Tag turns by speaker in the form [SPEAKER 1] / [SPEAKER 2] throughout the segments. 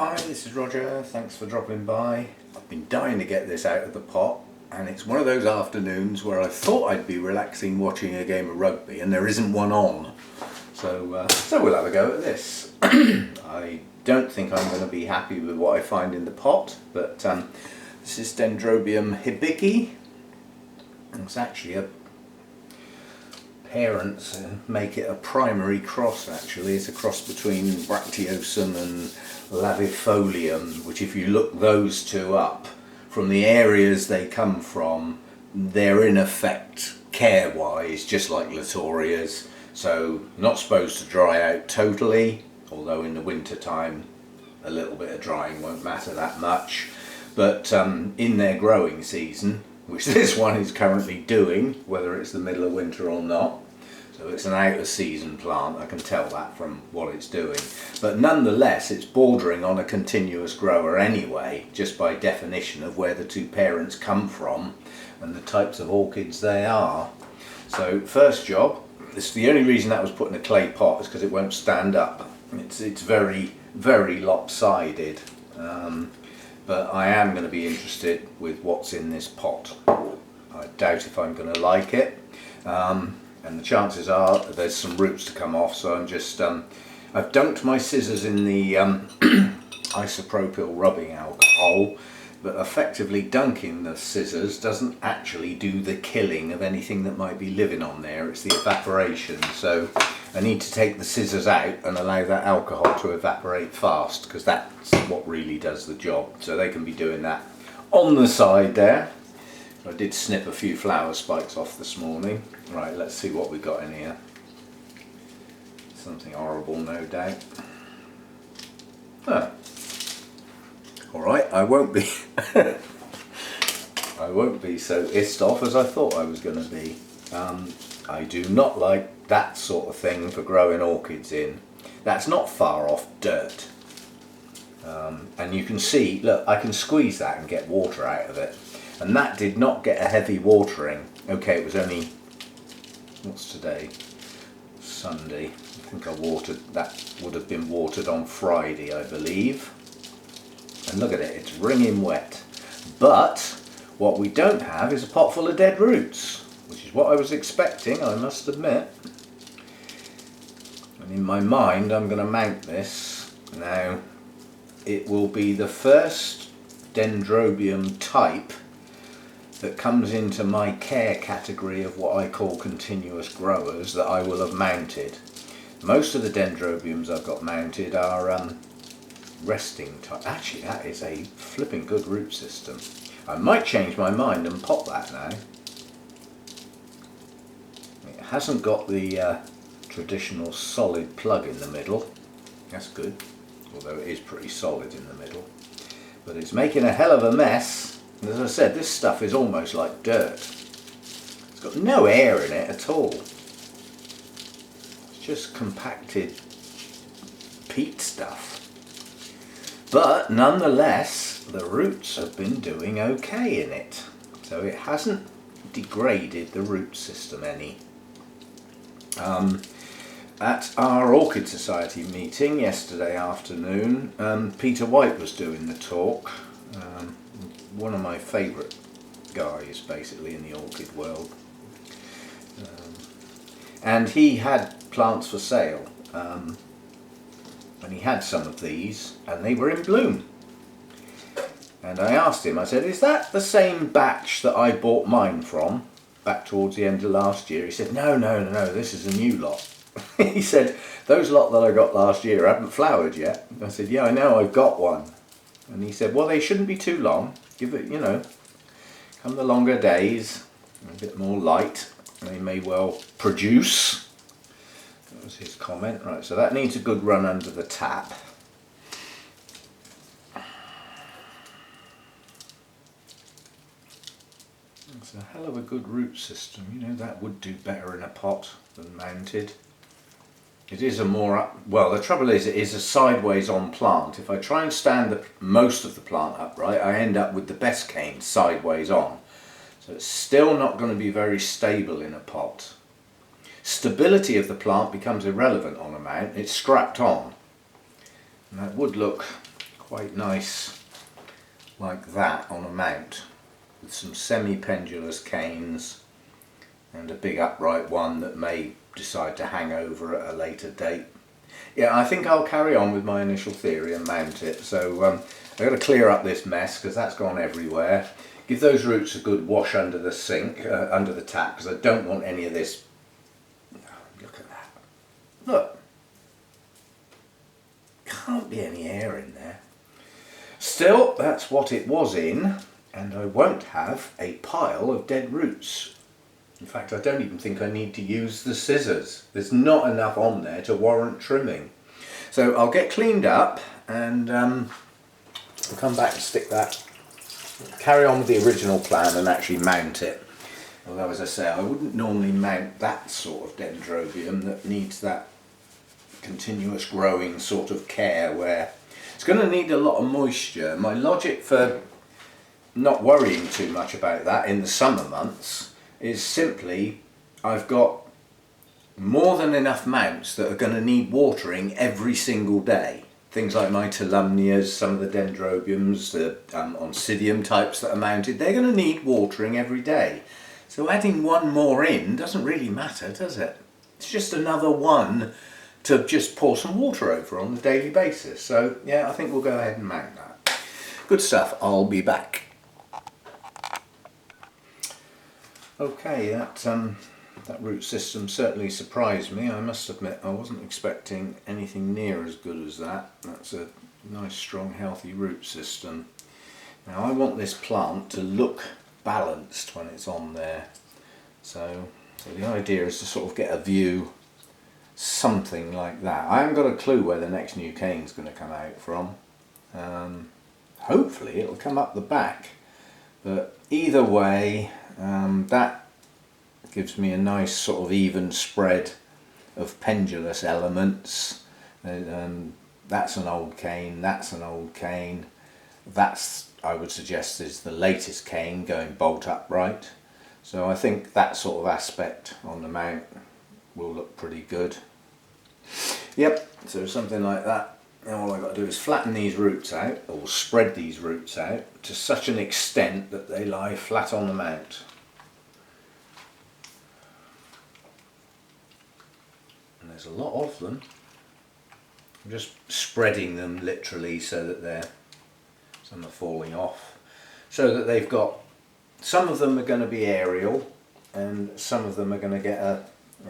[SPEAKER 1] Hi, this is Roger. Thanks for dropping by. I've been dying to get this out of the pot, and it's one of those afternoons where I thought I'd be relaxing watching a game of rugby and there isn't one on. So we'll have a go at this. I don't think I'm going to be happy with what I find in the pot, but this is Dendrobium hibiki. It's actually a parents make it a primary cross. Actually, it's a cross between Bracteosum and Lavifolium, which if you look those two up from the areas they come from, they're in effect care wise just like Latorias, so not supposed to dry out totally, although in the winter time a little bit of drying won't matter that much, but in their growing season, which this one is currently doing, whether it's the middle of winter or not. So it's an out of season plant, I can tell that from what it's doing. But nonetheless, it's bordering on a continuous grower anyway, just by definition of where the two parents come from and the types of orchids they are. So first job, this, the only reason that was put in a clay pot is because it won't stand up. It's very, very lopsided. But I am going to be interested with what's in this pot. I doubt if I'm going to like it, and the chances are there's some roots to come off, so I'm just I've dunked my scissors in the isopropyl rubbing alcohol, but effectively dunking the scissors doesn't actually do the killing of anything that might be living on there. It's the evaporation, so I need to take the scissors out and allow that alcohol to evaporate fast, because that's what really does the job. So they can be doing that on the side there. I did snip a few flower spikes off this morning. Right, let's see what we got in here. Something horrible, no doubt. Oh. Alright, I won't be I won't be so pissed off as I thought I was going to be. I do not like that sort of thing for growing orchids in. That's not far off dirt. And you can see, look, I can squeeze that and get water out of it. And that did not get a heavy watering. Okay, it was only, what's today? Sunday. I think I watered, that would have been watered on Friday, I believe. And look at it, it's wringing wet. But what we don't have is a pot full of dead roots, which is what I was expecting, I must admit. And in my mind, I'm going to mount this. Now, it will be the first Dendrobium type that comes into my care category of what I call continuous growers that I will have mounted. Most of the Dendrobiums I've got mounted are resting type. Actually, that is a flipping good root system. I might change my mind and pop that now. It hasn't got the traditional solid plug in the middle. That's good, although it is pretty solid in the middle. But it's making a hell of a mess. And as I said, this stuff is almost like dirt. It's got no air in it at all. It's just compacted peat stuff. But nonetheless, the roots have been doing okay in it. So it hasn't degraded the root system any. At our Orchid Society meeting yesterday afternoon, Peter White was doing the talk. One of my favourite guys basically in the orchid world. And he had plants for sale. And he had some of these and they were in bloom. And I asked him, I said, is that the same batch that I bought mine from back towards the end of last year? He said, no, this is a new lot. He said, those lot that I got last year haven't flowered yet. I said, yeah, I know, I've got one. And he said, well, they shouldn't be too long. Give it, you know, come the longer days, a bit more light, they may well produce. That was his comment. Right, so that needs a good run under the tap. It's a hell of a good root system. You know, that would do better in a pot than mounted. It is a more, well, the trouble is it is a sideways on plant. If I try and stand most of the plant upright, I end up with the best cane sideways on. So it's still not going to be very stable in a pot. Stability of the plant becomes irrelevant on a mount. It's strapped on. And that would look quite nice like that on a mount with some semi-pendulous canes and a big upright one that may decide to hang over at a later date. Yeah, I think I'll carry on with my initial theory and mount it. So I've got to clear up this mess because that's gone everywhere. Give those roots a good wash under the sink, under the tap, because I don't want any of this. Look at that. Look. Can't be any air in there. Still, that's what it was in, and I won't have a pile of dead roots. In fact, I don't even think I need to use the scissors. There's not enough on there to warrant trimming. So I'll get cleaned up and I'll come back and stick that, carry on with the original plan and actually mount it. Although, as I say, I wouldn't normally mount that sort of dendrobium that needs that continuous growing sort of care, where it's going to need a lot of moisture. My logic for not worrying too much about that in the summer months is simply I've got more than enough mounts that are going to need watering every single day. Things like my Tolumnias, some of the dendrobiums, the oncidium types that are mounted, they're going to need watering every day. So adding one more in doesn't really matter, does it? It's just another one to just pour some water over on a daily basis. So yeah, I think we'll go ahead and mount that. Good stuff, I'll be back. Okay, that root system certainly surprised me. I must admit I wasn't expecting anything near as good as that. That's a nice, strong, healthy root system. Now I want this plant to look balanced when it's on there. So the idea is to sort of get a view, something like that. I haven't got a clue where the next new cane's going to come out from. Hopefully it'll come up the back. But either way, that gives me a nice sort of even spread of pendulous elements. That's an old cane, that's an old cane. That's, I would suggest, is the latest cane going bolt upright. So I think that sort of aspect on the mount will look pretty good. Yep, so something like that. Now all I've got to do is flatten these roots out, or spread these roots out to such an extent that they lie flat on the mount. And there's a lot of them. I'm just spreading them literally so that some are falling off, so that they've got, some of them are going to be aerial and some of them are going to get a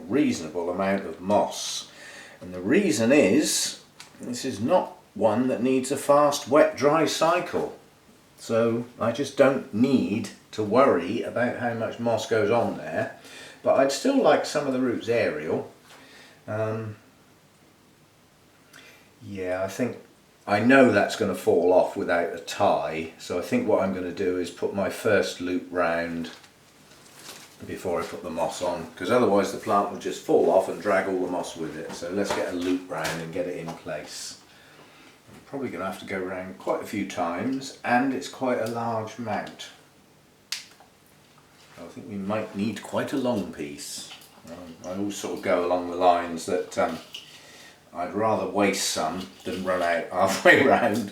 [SPEAKER 1] reasonable amount of moss. And the reason is, this is not one that needs a fast wet dry cycle, so I just don't need to worry about how much moss goes on there. But I'd still like some of the roots aerial. Yeah, I know that's going to fall off without a tie, so I think what I'm going to do is put my first loop round before I put the moss on, because otherwise the plant will just fall off and drag all the moss with it. So let's get a loop round and get it in place. I'm probably going to have to go around quite a few times, and it's quite a large mount. I think we might need quite a long piece. I always sort of go along the lines that I'd rather waste some than run out halfway round.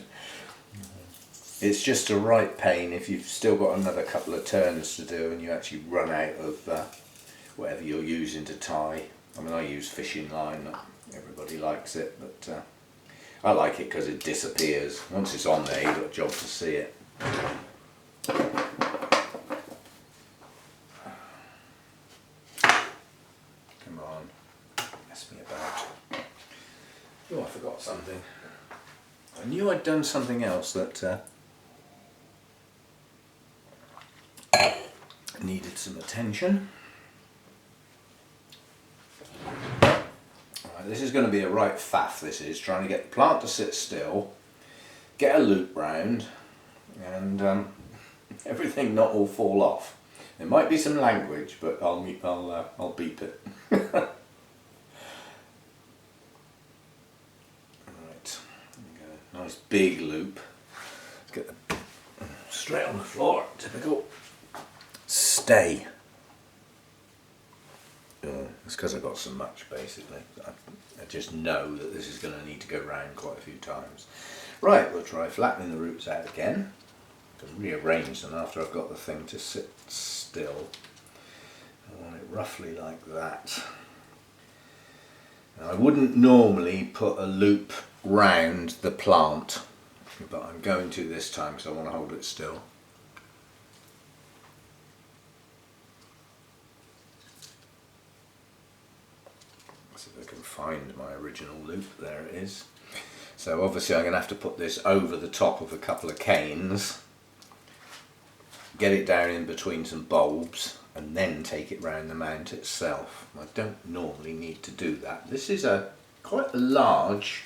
[SPEAKER 1] It's just a right pain if you've still got another couple of turns to do and you actually run out of whatever you're using to tie. I mean, I use fishing line, not everybody likes it, but I like it because it disappears. Once it's on there, you've got a job to see it. Come on, mess me about. Oh, I forgot something. I knew I'd done something else that needed some attention. Right, this is going to be a right faff, this is, trying to get the plant to sit still, get a loop round, and everything not all fall off. There might be some language, but I'll beep it. Right, nice big loop. Let's get the straight on the floor, typical. Stay. It's because I've got so much, basically. I just know that this is going to need to go round quite a few times. Right, we'll try flattening the roots out again. I can rearrange them after I've got the thing to sit still. I want it roughly like that. Now, I wouldn't normally put a loop round the plant, but I'm going to this time because I want to hold it still. See if I can find my original loop. There it is. So obviously I'm going to have to put this over the top of a couple of canes, get it down in between some bulbs, and then take it round the mount itself. I don't normally need to do that. This is quite a large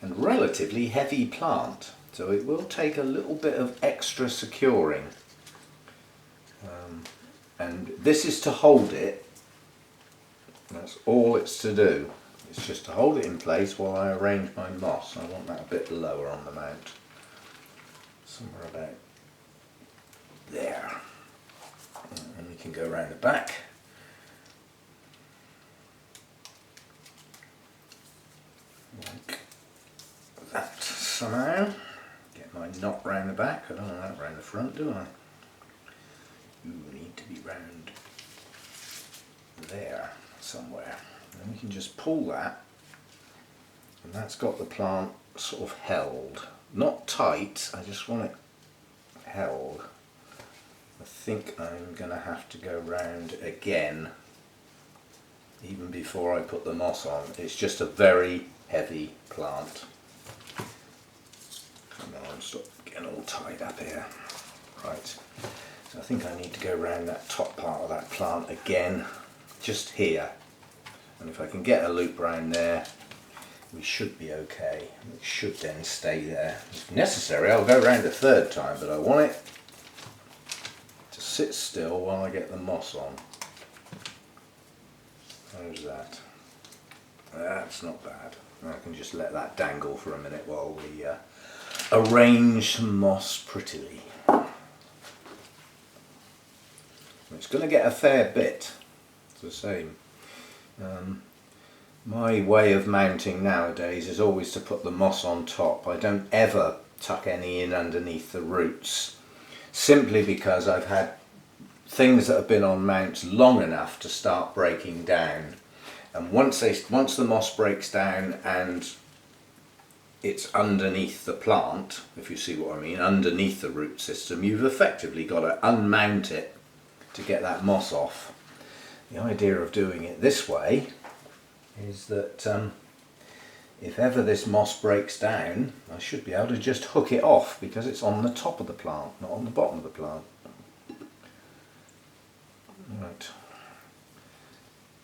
[SPEAKER 1] and relatively heavy plant, so it will take a little bit of extra securing. And this is to hold it. That's all it's to do. It's just to hold it in place while I arrange my moss. I want that a bit lower on the mount. Somewhere about there. And we can go around the back. Like that somehow. Get my knot round the back. I don't want that round the front, do I? You need to be round there somewhere. And we can just pull that, and that's got the plant sort of held. Not tight, I just want it held. I think I'm going to have to go round again, even before I put the moss on. It's just a very heavy plant. Come on, stop getting all tied up here. Right, so I think I need to go round that top part of that plant again, just here. And if I can get a loop round there, we should be okay. It should then stay there. If necessary, I'll go round a third time, but I want it to sit still while I get the moss on. How's that? That's not bad. I can just let that dangle for a minute while we arrange some moss prettily. It's going to get a fair bit. It's the same. My way of mounting nowadays is always to put the moss on top. I don't ever tuck any in underneath the roots, simply because I've had things that have been on mounts long enough to start breaking down, and once the moss breaks down and it's underneath the plant, if you see what I mean, underneath the root system, you've effectively got to unmount it to get that moss off. The idea of doing it this way is that if ever this moss breaks down, I should be able to just hook it off because it's on the top of the plant, not on the bottom of the plant. Right,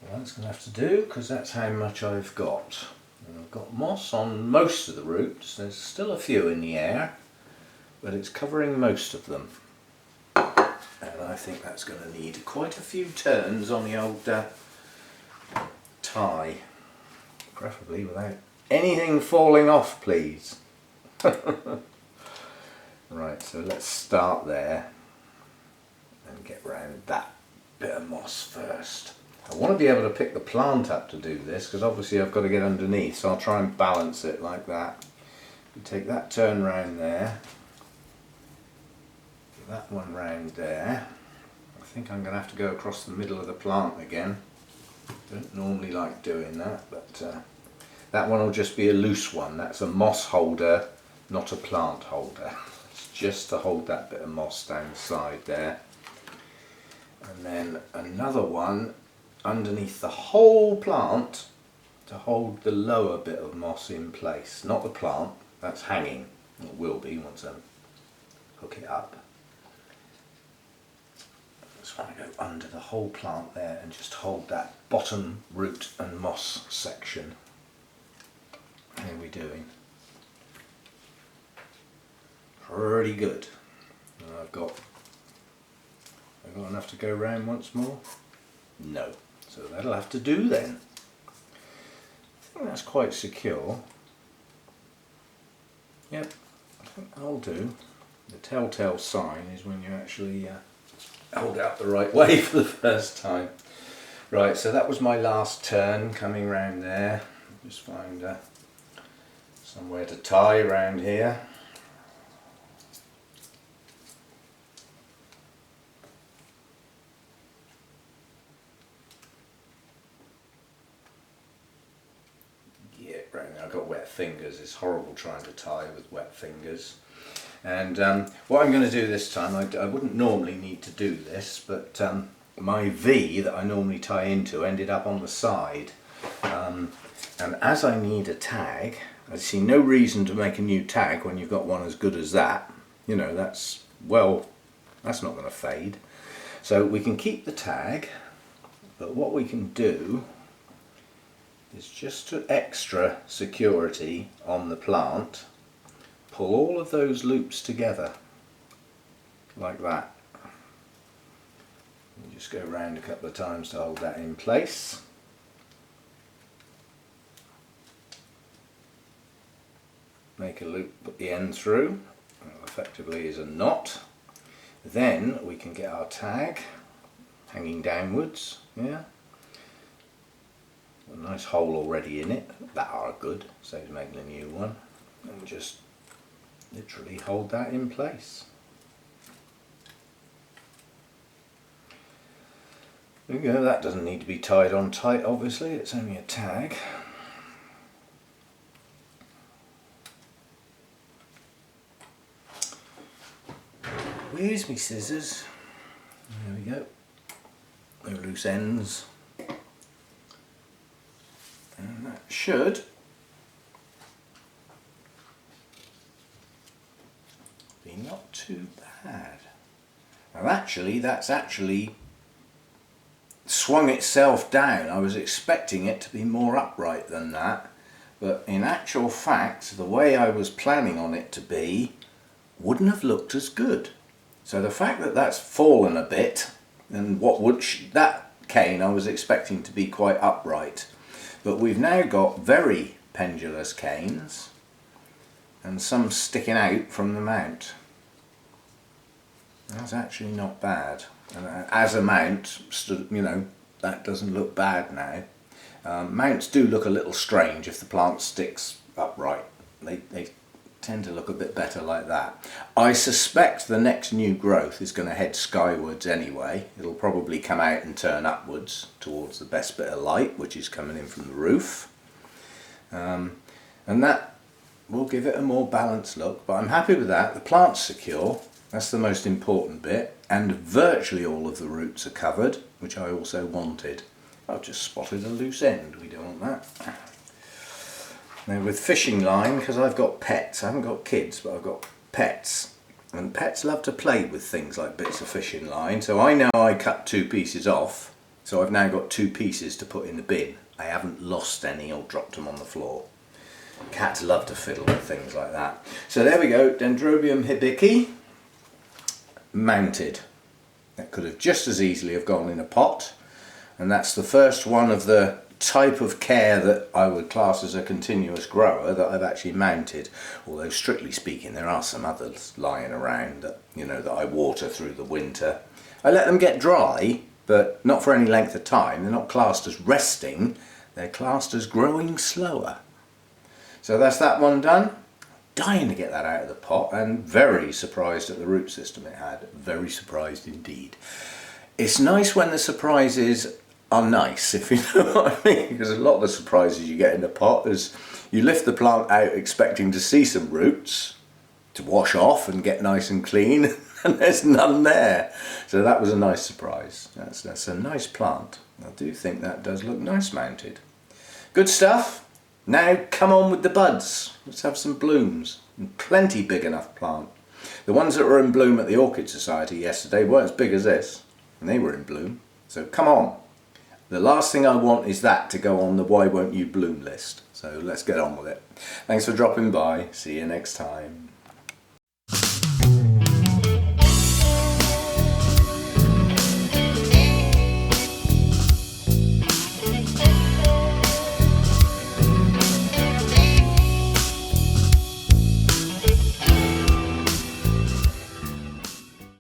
[SPEAKER 1] well, that's going to have to do because that's how much I've got. And I've got moss on most of the roots. There's still a few in the air, but it's covering most of them. And I think that's going to need quite a few turns on the old tie, preferably without anything falling off, please. Right, so let's start there and get round that bit of moss first. I want to be able to pick the plant up to do this because obviously I've got to get underneath, so I'll try and balance it like that. You take that turn round there, that one round there. I think I'm going to have to go across the middle of the plant again. Don't normally like doing that, but that one will just be a loose one. That's a moss holder, not a plant holder. It's just to hold that bit of moss down the side there. And then another one underneath the whole plant to hold the lower bit of moss in place. Not the plant, that's hanging. It will be once I hook it up. Just want to go under the whole plant there and just hold that bottom root and moss section. How are we doing? Pretty good. And I've got enough to go round once more? No. So that'll have to do then. I think that's quite secure. Yep, I think that'll do. The telltale sign is when you actually hold it up the right way for the first time. Right, so that was my last turn coming round there. Just find Somewhere to tie around here. Yeah, right now I've got wet fingers. It's horrible trying to tie with wet fingers. And what I'm going to do this time, I wouldn't normally need to do this, but my V that I normally tie into ended up on the side. And as I need a tag, I see no reason to make a new tag when you've got one as good as that. You know, that's not going to fade. So we can keep the tag, but what we can do is, just to extra security on the plant, pull all of those loops together like that. You just go around a couple of times to hold that in place. Make a loop, put the end through, effectively is a knot. Then we can get our tag hanging downwards, yeah. A nice hole already in it, that are good, saves making a new one. And just literally hold that in place. There we go, that doesn't need to be tied on tight obviously, it's only a tag. Where's my scissors? There we go. No loose ends. And that should be not too bad. Now actually, that's actually swung itself down. I was expecting it to be more upright than that, but in actual fact, the way I was planning on it to be wouldn't have looked as good. So the fact that that's fallen a bit, and that cane I was expecting to be quite upright, but we've now got very pendulous canes and some sticking out from the mount. That's actually not bad. And as a mount, you know, that doesn't look bad now. Mounts do look a little strange if the plant sticks upright. They tend to look a bit better like that. I suspect the next new growth is going to head skywards anyway. It'll probably come out and turn upwards towards the best bit of light, which is coming in from the roof. And that will give it a more balanced look, but I'm happy with that. The plant's secure, that's the most important bit, and virtually all of the roots are covered, which I also wanted. I've just spotted a loose end, we don't want that. Now with fishing line, because I've got pets, I haven't got kids, but I've got pets, and pets love to play with things like bits of fishing line, so I know I cut 2 pieces off, so I've now got 2 pieces to put in the bin. I haven't lost any or dropped them on the floor. Cats love to fiddle with things like that. So there we go, Dendrobium hibiki mounted. That could have just as easily have gone in a pot, and that's the first one of the type of care that I would class as a continuous grower that I've actually mounted, although strictly speaking there are some others lying around that, you know, that I water through the winter. I let them get dry, but not for any length of time. They're not classed as resting, they're classed as growing slower. So that's that one done. Dying to get that out of the pot, and very surprised at the root system it had. Very surprised indeed. It's nice when the surprises are nice, if you know what I mean, because a lot of the surprises you get in the pot is you lift the plant out expecting to see some roots to wash off and get nice and clean, and there's none there. So that was a nice surprise. That's a nice plant. I do think that does look nice mounted. Good stuff. Now come on with the buds. Let's have some blooms. And plenty big enough plant. The ones that were in bloom at the Orchid Society yesterday weren't as big as this, and they were in bloom. So come on. The last thing I want is that to go on the why won't you bloom list. So let's get on with it. Thanks for dropping by. See you next time.